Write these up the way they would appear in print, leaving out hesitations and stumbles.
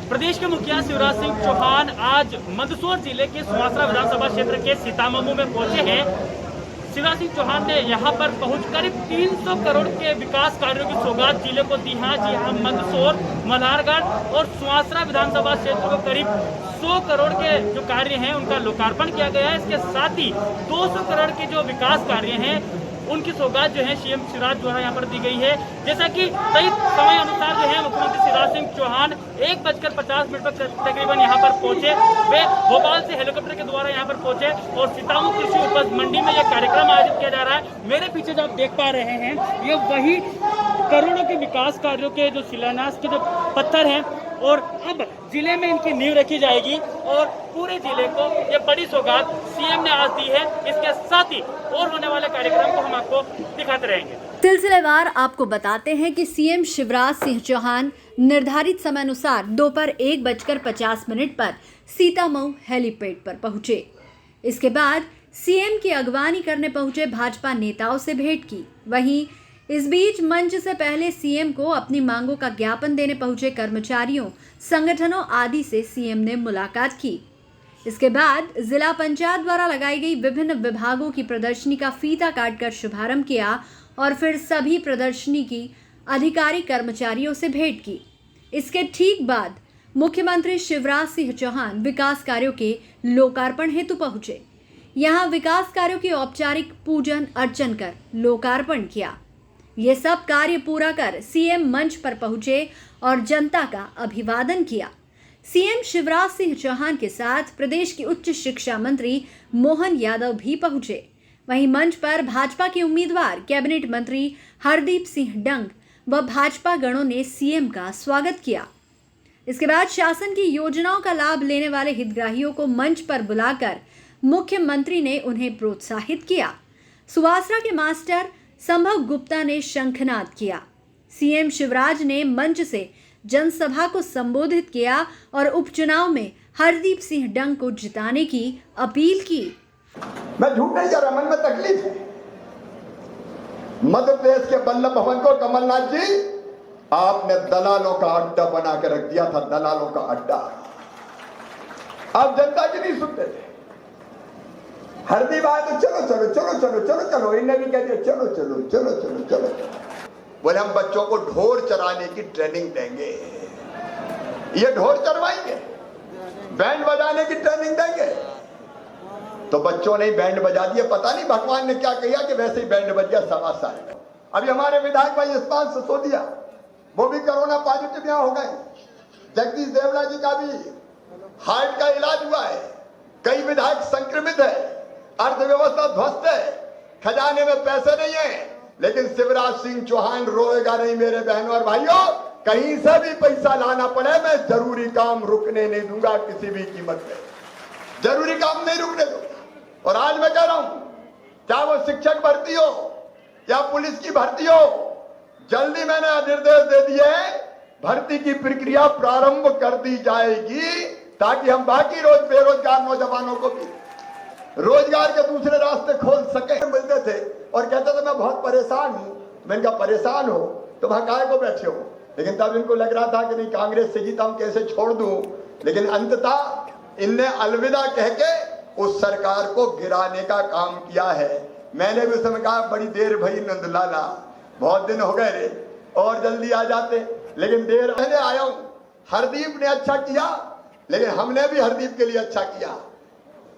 प्रदेश के मुखिया शिवराज सिंह चौहान आज मंदसौर जिले के सुवासरा विधानसभा क्षेत्र के सीतामऊ में पहुंचे हैं। शिवराज सिंह चौहान ने यहां पर पहुंच करीब 300 करोड़ के विकास कार्यों की सौगात जिले को दी है। जी हाँ, मंदसौर, मल्हारगढ़ और सुवासरा विधानसभा क्षेत्र को करीब 100 करोड़ के जो कार्य हैं उनका लोकार्पण किया गया है। इसके साथ ही 200 करोड़ के जो विकास कार्य हैं उनकी सौगात जो है सीएम शिवराज द्वारा यहाँ पर दी गई है। जैसा कि तय समय अनुसार जो है मुख्यमंत्री शिवराज सिंह चौहान 1:50 पर तकरीबन यहाँ पर पहुंचे। वे भोपाल से हेलीकॉप्टर के द्वारा यहाँ पर पहुंचे और सीतामऊ कृषि उपज मंडी में यह कार्यक्रम आयोजित किया जा रहा है। मेरे पीछे जो आप देख पा रहे हैं, ये वही करोड़ों के विकास कार्यों के जो शिलान्यास के जो पत्थर हैं और अब जिले में इनकी नींव रखी जाएगी और पूरे जिले को ये बड़ी सौगात सीएम ने आज दी है। इसके साथ ही और होने वाले कार्यक्रम को हम आपको दिखाते रहेंगे। सिलसिलेवार आपको बताते हैं कि सीएम शिवराज सिंह चौहान निर्धारित समय अनुसार दोपहर 1:50 पर सीतामऊ हेलीपैड पर पहुंचे। इसके बाद सीएम की अगवानी करने पहुंचे भाजपा नेताओं से भेंट की। वहीं इस बीच मंच से पहले सीएम को अपनी मांगों का ज्ञापन देने पहुंचे कर्मचारियों, संगठनों आदि से सीएम ने मुलाकात की। इसके बाद जिला पंचायत द्वारा लगाई गई विभिन्न विभागों की प्रदर्शनी का फीता काटकर शुभारंभ किया और फिर सभी प्रदर्शनी की अधिकारी कर्मचारियों से भेंट की। इसके ठीक बाद मुख्यमंत्री शिवराज सिंह चौहान विकास कार्यों के लोकार्पण हेतु पहुंचे। यहां विकास कार्यों की औपचारिक पूजन अर्चन कर लोकार्पण किया। ये सब कार्य पूरा कर सीएम मंच पर पहुंचे और जनता का अभिवादन किया। सीएम शिवराज सिंह चौहान के साथ प्रदेश की उच्च शिक्षा मंत्री मोहन यादव भी पहुंचे। वहीं मंच पर भाजपा के उम्मीदवार कैबिनेट मंत्री हरदीप सिंह डंग व भाजपा गणों ने सीएम का स्वागत किया। इसके बाद शासन की योजनाओं का लाभ लेने वाले हितग्राहियों को मंच पर बुलाकर मुख्यमंत्री ने उन्हें प्रोत्साहित किया। सुवासरा के मास्टर संभव गुप्ता ने शंखनाद किया। सीएम शिवराज ने मंच से जनसभा को संबोधित किया और उपचुनाव में हरदीप सिंह डंग को जिताने की अपील की। मैं झूठ नहीं कह रहा, मन में तकलीफ है। मध्य प्रदेश के वल्लभ भवन को कमलनाथ जी आपने दलालों का अड्डा बना के रख दिया था, दलालों का अड्डा। आप जनता की नहीं सुनते थे। हरदीप आए तो चलो चलो चलो चलो चलो चलो, इन्हें भी कह दिया चलो चलो चलो चलो चलो। बोले हम बच्चों को ढोर चराने की ट्रेनिंग देंगे। ये ढोर चरवाएंगे, बैंड बजाने की ट्रेनिंग देंगे। तो बच्चों ने बैंड बजा दिया, पता नहीं भगवान ने क्या किया कि वैसे ही बैंड बज गया 1.25 साल। अभी हमारे विधायक भाई यशपाल सिसोदिया, वो भी कोरोना पॉजिटिव यहाँ हो गए। जगदीश देवड़ा जी का भी हार्ट का इलाज हुआ है। कई विधायक संक्रमित है, अर्थव्यवस्था ध्वस्त है, खजाने में पैसे नहीं है। लेकिन शिवराज सिंह चौहान रोएगा नहीं मेरे बहनों और भाइयों। कहीं से भी पैसा लाना पड़े, मैं जरूरी काम रुकने नहीं दूंगा किसी भी कीमत पे। जरूरी काम नहीं रुकने दूंगा। और आज मैं कह रहा हूं, चाहे वो शिक्षक भर्ती हो या पुलिस की भर्ती हो, जल्दी मैंने निर्देश दे दिए, भर्ती की प्रक्रिया प्रारंभ कर दी जाएगी, ताकि हम बाकी रोज बेरोजगार नौजवानों को भी रोजगार के दूसरे रास्ते खोल सके। मिलते थे और कहते थे मैं बहुत परेशान हूं। मैंने कहा परेशान हो तो वहां काहे को बैठे हो। लेकिन तब इनको लग रहा था कि नहीं, कांग्रेस से जीता हूं, कैसे छोड़ दूं। लेकिन अंततः इनने अलविदा कह के उस सरकार को गिराने का काम किया है। मैंने भी उस समय कहा बड़ी देर भई नंदलाला, बहुत दिन हो गए रे, और जल्दी आ जाते। लेकिन देर पहले आया हूं। हरदीप ने अच्छा किया, लेकिन हमने भी हरदीप के लिए अच्छा किया।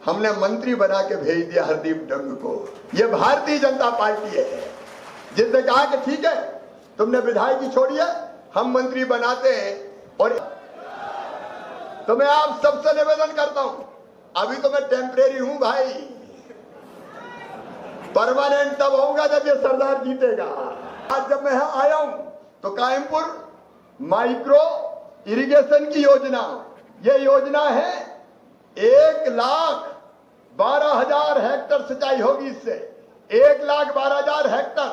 हमने मंत्री बना के भेज दिया हरदीप डंग को। यह भारतीय जनता पार्टी है जिसने कहा कि ठीक है तुमने विधायकी छोड़ी है, हम मंत्री बनाते हैं। और तो मैं आप सबसे निवेदन करता हूं, अभी तो मैं टेम्परेरी हूं भाई, परमानेंट तब होगा जब ये सरदार जीतेगा। आज जब मैं यहां आया हूं तो कायमपुर माइक्रो इरिगेशन की योजना, ये योजना है 1,12,000 हेक्टर सिंचाई होगी इससे। 1,12,000 हेक्टर,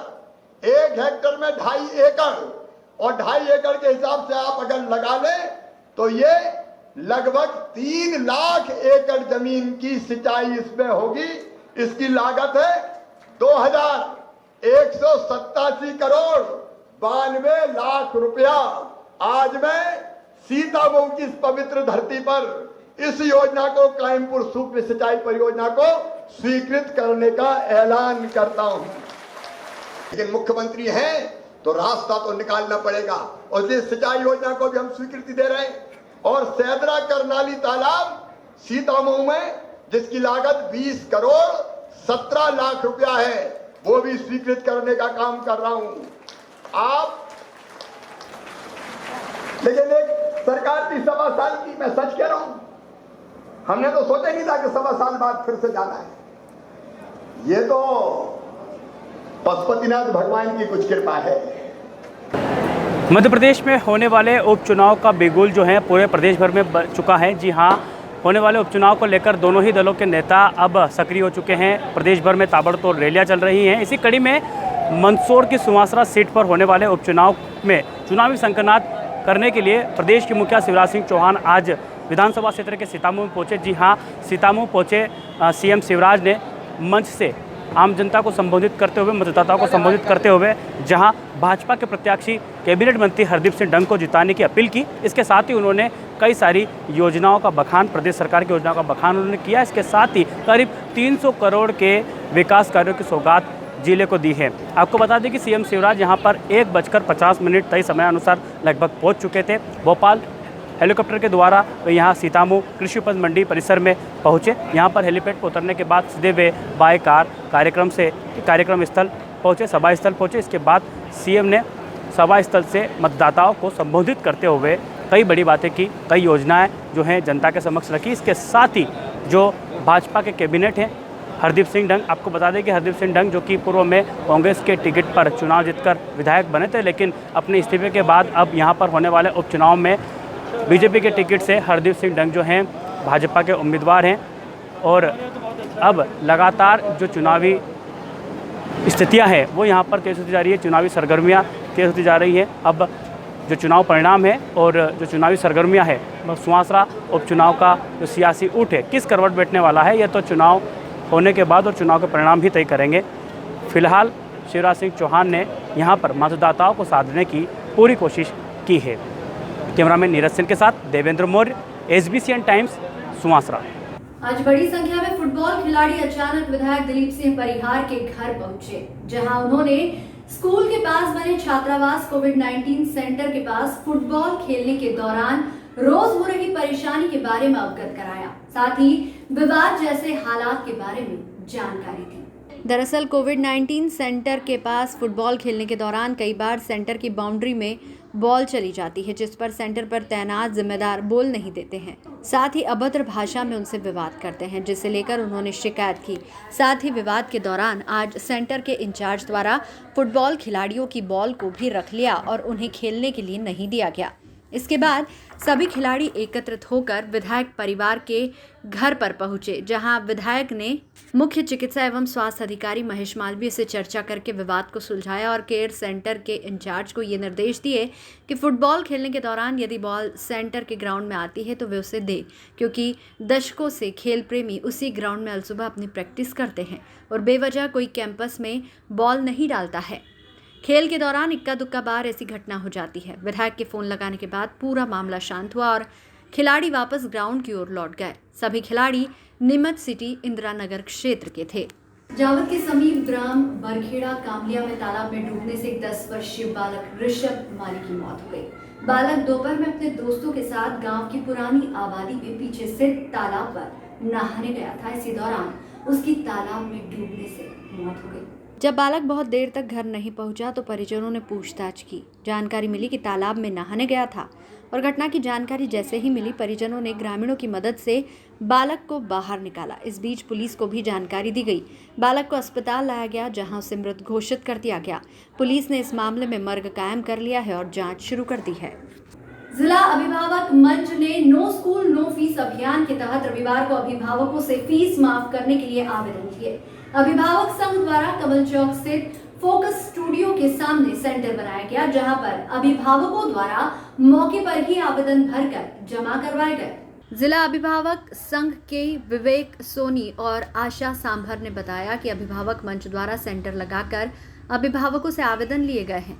1 हेक्टर में 2.5 एकड़, और 2.5 एकड़ के हिसाब से आप अगर लगा लें तो ये लगभग 3 लाख एकड़ जमीन की सिंचाई इसमें होगी। इसकी लागत है 2,187 करोड़ 92 लाख रुपया। आज मैं सीतामऊ की इस पवित्र धरती पर इस योजना को, कायमपुर सूक्ष्म सिंचाई परियोजना को स्वीकृत करने का ऐलान करता हूं। लेकिन मुख्यमंत्री हैं तो रास्ता तो निकालना पड़ेगा, और इस सिंचाई योजना को भी हम स्वीकृति दे रहे हैं। और सैदरा करनाली तालाब सीतामऊ में, जिसकी लागत 20 करोड़ 17 लाख रुपया है, वो भी स्वीकृत करने का काम कर रहा हूं। आप लेकिन एक सरकार थी 1.25 साल की, मैं सच कह रहा हूं, हमने तो सोचा ही नहीं था कि 1.25 साल बाद फिर से जाना है। ये तो पशुपतिनाथ भगवान की कुछ कृपा है। मध्य प्रदेश में होने वाले उपचुनाव का बिगुल जो है पूरे प्रदेश भर में बज चुका है। जी हाँ, होने वाले उपचुनाव को लेकर दोनों ही दलों के नेता अब सक्रिय हो चुके हैं। प्रदेश भर में ताबड़तोड़ रैलियां चल रही हैं। इसी कड़ी में मंदसौर की सुवासरा सीट पर होने वाले उपचुनाव में चुनावी संकनात करने के लिए प्रदेश के मुखिया शिवराज सिंह चौहान आज विधानसभा क्षेत्र के सीतामऊ में पहुंचे। जी हाँ, सीतामऊ पहुंचे सीएम शिवराज ने मंच से आम जनता को संबोधित करते हुए, मतदाताओं को संबोधित करते हुए, जहां भाजपा के प्रत्याशी कैबिनेट मंत्री हरदीप सिंह डंग को जिताने की अपील की। इसके साथ ही उन्होंने कई सारी योजनाओं का बखान, प्रदेश सरकार की योजनाओं का बखान उन्होंने किया। इसके साथ ही करीब 300 करोड़ के विकास कार्यों की सौगात जिले को दी है। आपको बता दें कि सीएम शिवराज यहां पर 1:50 तय समयानुसार लगभग पहुंच चुके थे। भोपाल हेलीकॉप्टर के द्वारा वे यहाँ सीतामऊ कृषि उपज मंडी परिसर में पहुँचे। यहाँ पर हेलीपैड पर उतरने के बाद सीधे वे बाय कार कार्यक्रम स्थल पहुँचे, सभा स्थल पहुँचे। इसके बाद सीएम ने सभा स्थल से मतदाताओं को संबोधित करते हुए कई बड़ी बातें की, कई योजनाएं जो हैं जनता के समक्ष रखी। इसके साथ ही जो भाजपा के कैबिनेट हैं हरदीप सिंह डंग, आपको बता दें कि हरदीप सिंह डंग जो कि पूर्व में कांग्रेस के टिकट पर चुनाव जीतकर विधायक बने थे, लेकिन अपने इस्तीफे के बाद अब यहाँ पर होने वाले उपचुनाव में बीजेपी के टिकट से हरदीप सिंह डंग जो हैं भाजपा के उम्मीदवार हैं। और अब लगातार जो चुनावी स्थितियां हैं वो यहाँ पर तेज होती जा रही है, चुनावी सरगर्मियाँ तेज होती जा रही हैं। अब जो चुनाव परिणाम है और जो चुनावी सरगर्मियाँ है, सुवासरा उपचुनाव का जो सियासी ऊँट है किस करवट बैठने वाला है, यह तो चुनाव होने के बाद और चुनाव के परिणाम ही तय करेंगे। फिलहाल शिवराज सिंह चौहान ने यहाँ पर मतदाताओं को साधने की पूरी कोशिश की है। कैमरामैन नीरज सिंह के साथ देवेंद्र मौर्य, SBCN टाइम्स, सुवासरा। आज बड़ी संख्या में फुटबॉल खिलाड़ी अचानक विधायक दिलीप सिंह परिहार के घर पहुंचे, जहां उन्होंने स्कूल के पास बने छात्रावास कोविड-19 सेंटर के पास फुटबॉल खेलने के दौरान रोज हो रही परेशानी के बारे में अवगत कराया, साथ ही विवाद जैसे हालात के बारे में जानकारी दी। दरअसल कोविड-19 सेंटर के पास फुटबॉल खेलने के दौरान कई बार सेंटर की बाउंड्री में बॉल चली जाती है, जिस पर सेंटर पर तैनात जिम्मेदार बोल नहीं देते हैं, साथ ही अभद्र भाषा में उनसे विवाद करते हैं, जिसे लेकर उन्होंने शिकायत की। साथ ही विवाद के दौरान आज सेंटर के इंचार्ज द्वारा फुटबॉल खिलाड़ियों की बॉल को भी रख लिया और उन्हें खेलने के लिए नहीं दिया गया। इसके बाद सभी खिलाड़ी एकत्रित होकर विधायक परिवार के घर पर पहुंचे, जहां विधायक ने मुख्य चिकित्सा एवं स्वास्थ्य अधिकारी महेश मालवीय से चर्चा करके विवाद को सुलझाया और केयर सेंटर के इंचार्ज को ये निर्देश दिए कि फुटबॉल खेलने के दौरान यदि बॉल सेंटर के ग्राउंड में आती है तो वे उसे दे, क्योंकि दशकों से खेल प्रेमी उसी ग्राउंड में अलसुबह अपनी प्रैक्टिस करते हैं और बेवजह कोई कैंपस में बॉल नहीं डालता है। खेल के दौरान इक्का दुक्का बार ऐसी घटना हो जाती है। विधायक के फोन लगाने के बाद पूरा मामला शांत हुआ और खिलाड़ी वापस ग्राउंड की ओर लौट गए। सभी खिलाड़ी नीमच सिटी इंदिरा नगर क्षेत्र के थे। जावद के समीप ग्राम बरखेड़ा कामलिया में तालाब में डूबने से एक 10 वर्षीय बालक ऋषभ माली की मौत हो गई। बालक दोपहर में अपने दोस्तों के साथ गांव की पुरानी आबादी में पीछे स्थित तालाब पर नहाने गया था। इसी दौरान उसकी तालाब में डूबने से मौत हो गई। जब बालक बहुत देर तक घर नहीं पहुंचा तो परिजनों ने पूछताछ की। जानकारी मिली कि तालाब में नहाने गया था और घटना की जानकारी जैसे ही मिली, परिजनों ने ग्रामीणों की मदद से बालक को बाहर निकाला। इस बीच पुलिस को भी जानकारी दी गई। बालक को अस्पताल लाया गया, जहां उसे मृत घोषित कर दिया गया। पुलिस ने इस मामले में मर्ग कायम कर लिया है और जांच शुरू कर दी है। जिला अभिभावक मंच ने नो स्कूल नो फीस अभियान के तहत रविवार को अभिभावकों से फीस माफ करने के लिए आवेदन किए। अभिभावक संघ द्वारा कमल चौक स्थित फोकस स्टूडियो के सामने सेंटर बनाया गया, जहां पर अभिभावकों द्वारा मौके पर ही आवेदन भरकर जमा करवाए गए। जिला अभिभावक संघ के विवेक सोनी और आशा सांभर ने बताया कि अभिभावक मंच द्वारा सेंटर लगाकर अभिभावकों से आवेदन लिए गए हैं,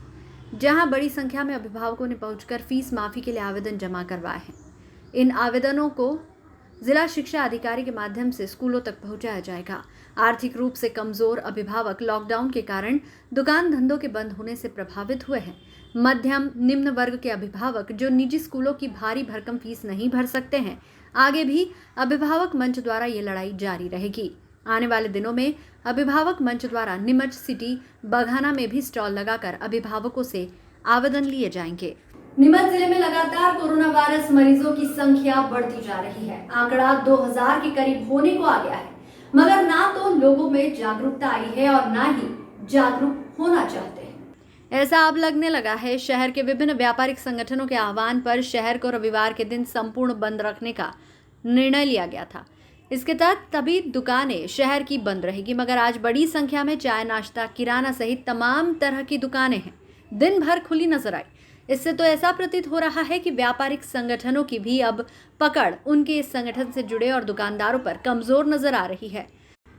जहां बड़ी संख्या में अभिभावकों ने पहुंचकर फीस माफी के लिए आवेदन जमा करवाए हैं। इन आवेदनों को जिला शिक्षा अधिकारी के माध्यम से स्कूलों तक पहुंचाया जाएगा। आर्थिक रूप से कमजोर अभिभावक लॉकडाउन के कारण दुकान धंधों के बंद होने से प्रभावित हुए हैं। मध्यम निम्न वर्ग के अभिभावक जो निजी स्कूलों की भारी भरकम फीस नहीं भर सकते हैं, आगे भी अभिभावक मंच द्वारा ये लड़ाई जारी रहेगी। आने वाले दिनों में अभिभावक मंच द्वारा नीमच सिटी बघाना में भी स्टॉल लगाकर अभिभावकों से आवेदन लिए जाएंगे। नीमच जिले में लगातार कोरोना वायरस मरीजों की संख्या बढ़ती जा रही है। आंकड़ा 2000 के करीब होने को आ गया है, मगर ना तो लोगों में जागरूकता आई है और ना ही जागरूक होना चाहते हैं। ऐसा अब लगने लगा है। शहर के विभिन्न व्यापारिक संगठनों के आह्वान पर शहर को रविवार के दिन संपूर्ण बंद रखने का निर्णय लिया गया था। इसके तहत तभी दुकानें शहर की बंद रहेगी, मगर आज बड़ी संख्या में चाय, नाश्ता, किराना सहित तमाम तरह की दुकानें हैं दिन भर खुली नजर आई। इससे तो ऐसा प्रतीत हो रहा है कि व्यापारिक संगठनों की भी अब पकड़ उनके इस संगठन से जुड़े और दुकानदारों पर कमजोर नजर आ रही है।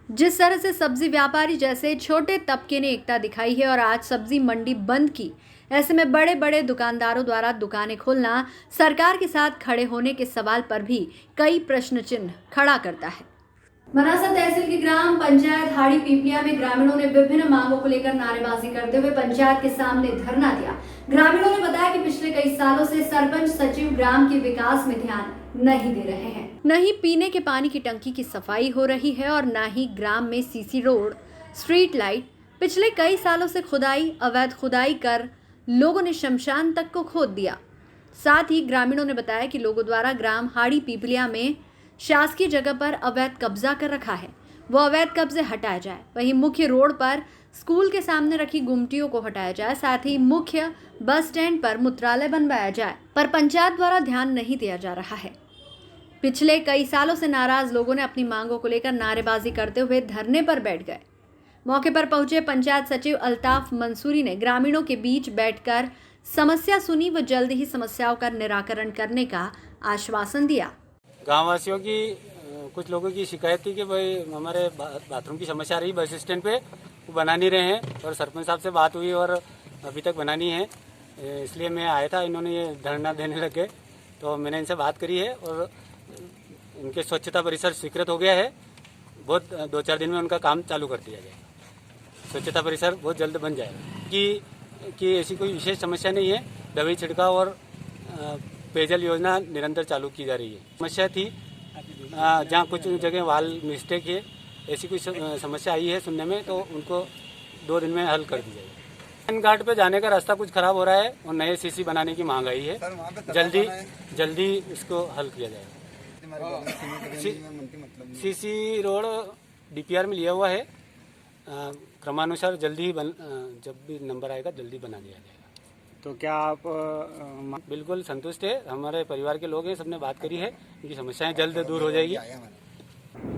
जिस तरह से सब्जी व्यापारी जैसे छोटे तबके ने एकता दिखाई है और आज सब्जी मंडी बंद की, ऐसे में बड़े बड़े दुकानदारों द्वारा दुकानें खोलना सरकार के साथ खड़े होने के सवाल पर भी कई प्रश्न चिन्ह खड़ा करता है। मनासा तहसील की ग्राम पंचायत हाड़ी पीपलिया में ग्रामीणों ने विभिन्न मांगों को लेकर नारेबाजी करते हुए पंचायत के सामने धरना दिया। ग्रामीणों ने बताया कि पिछले कई सालों से सरपंच सचिव ग्राम के विकास में ध्यान नहीं दे रहे हैं, न ही पीने के पानी की टंकी की सफाई हो रही है और न ही ग्राम में सीसी रोड, स्ट्रीट लाइट। पिछले कई सालों से अवैध खुदाई कर लोगों ने शमशान तक को खोद दिया। साथ ही ग्रामीणों ने बताया कि लोगों द्वारा ग्राम हाड़ी पीपलिया में शासकीय जगह पर अवैध कब्जा कर रखा है, वो अवैध कब्जे हटाए जाए। वहीं मुख्य रोड पर स्कूल के सामने रखी गुमटियों को हटाया जाए, साथ ही मुख्य बस स्टैंड पर मूत्रालय बनवाया जाए, पर पंचायत द्वारा ध्यान नहीं दिया जा रहा है। पिछले कई सालों से नाराज लोगों ने अपनी मांगों को लेकर नारेबाजी करते हुए धरने पर बैठ गए। मौके पर पहुंचे पंचायत सचिव अल्ताफ मंसूरी ने ग्रामीणों के बीच बैठकर समस्या सुनी व जल्द ही समस्याओं का निराकरण करने का आश्वासन दिया। गाँव वासियों की कुछ लोगों की शिकायत थी कि भाई हमारे बाथरूम की समस्या रही बस स्टैंड पे, वो बना नहीं रहे हैं और सरपंच साहब से बात हुई और अभी तक बना नहीं है। इसलिए मैं आया था। इन्होंने ये धरना देने लग गए, तो मैंने इनसे बात करी है और इनके स्वच्छता परिसर स्वीकृत हो गया है। बहुत 2-4 दिन में उनका काम चालू कर दिया जाएगा। स्वच्छता परिसर बहुत जल्द बन जाएगा कि ऐसी कोई विशेष समस्या नहीं है। दवाई छिड़काव और पेयजल योजना निरंतर चालू की जा रही है। समस्या थी जहाँ कुछ जगह वाल मिस्टेक है, ऐसी कोई समस्या आई है सुनने में, तो उनको 2 दिन में हल कर दी जाएगी। मेन घाट पे जाने का रास्ता कुछ खराब हो रहा है और नए सीसी बनाने की मांग आई है। जल्दी इसको हल किया जाएगा। सीसी रोड DPR में लिया हुआ है। क्रमानुसार जल्दी ही जब भी नंबर आएगा जल्दी बना दिया जाएगा। तो क्या आप बिल्कुल संतुष्ट है। हमारे परिवार के लोग हैं, सबने बात करी है, इनकी समस्याएं जल्द दूर हो जाएगी।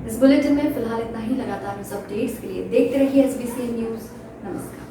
इस बुलेटिन में फिलहाल इतना ही। लगातार न्यूज अपडेट्स के लिए देखते रहिए SBCN न्यूज। नमस्कार।